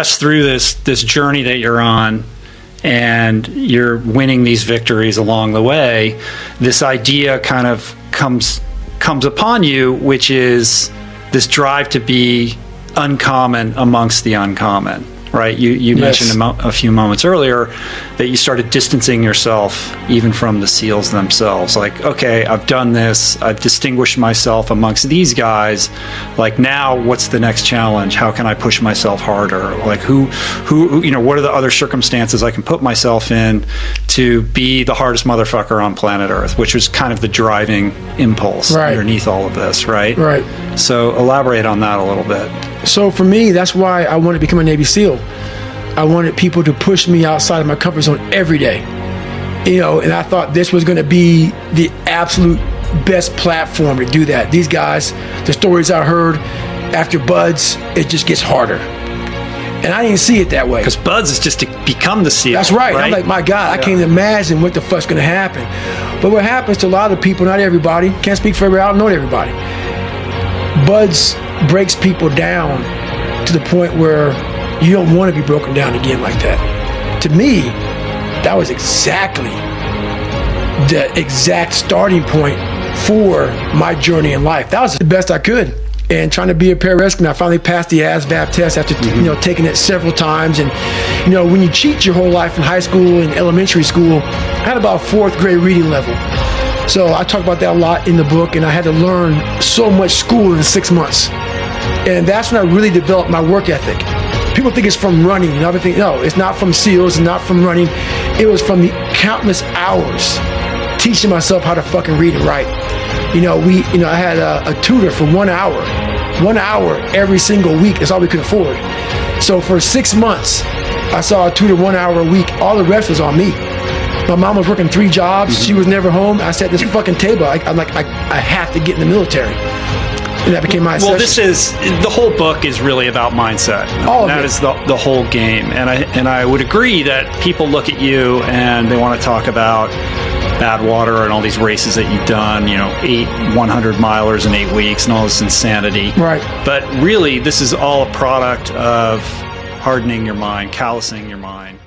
us through this journey that you're on, and you're winning these victories along the way, this idea kind of comes upon you, which is this drive to be uncommon amongst the uncommon, right? You mentioned a few moments earlier that you started distancing yourself even from the SEALs themselves. Like, okay, I've done this, I've distinguished myself amongst these guys. Like, now what's the next challenge? How can I push myself harder? Like, who, what are the other circumstances I can put myself in to be the hardest motherfucker on planet Earth, which was kind of the driving impulse underneath all of this, right? Right. So elaborate on that a little bit. So for me, that's why I wanted to become a Navy SEAL. I wanted people to push me outside of my comfort zone every day. And I thought this was going to be the absolute best platform to do that. These guys, the stories I heard after BUDS, it just gets harder. And I didn't see it that way. Because BUDS is just to become the SEAL. That's right. I'm like, my God, I can't imagine what the fuck's going to happen. But what happens to a lot of people, not everybody, can't speak for everybody, I don't know everybody. BUDS breaks people down to the point where you don't want to be broken down again like that. To me, that was exactly the exact starting point for my journey in life. That was the best I could. And trying to be a pararescue, I finally passed the ASVAB test after taking it several times. And when you cheat your whole life in high school and elementary school, I had about 4th grade reading level. So I talk about that a lot in the book, and I had to learn so much school in 6 months. And that's when I really developed my work ethic. People think it's from running and everything. No, it's not from SEALs, it's not from running. It was from the countless hours teaching myself how to fucking read and write. I had a tutor for 1 hour. 1 hour every single week is all we could afford. So for 6 months, I saw a tutor 1 hour a week. All the rest was on me. My mom was working 3 jobs. She was never home. I sat at this fucking table. I'm like, I have to get in the military. And that became my obsession. The whole book is really about mindset. That is the whole game. And I would agree that people look at you and they want to talk about Badwater and all these races that you've done, 8 100-milers in 8 weeks and all this insanity. Right. But really, this is all a product of hardening your mind, callousing your mind.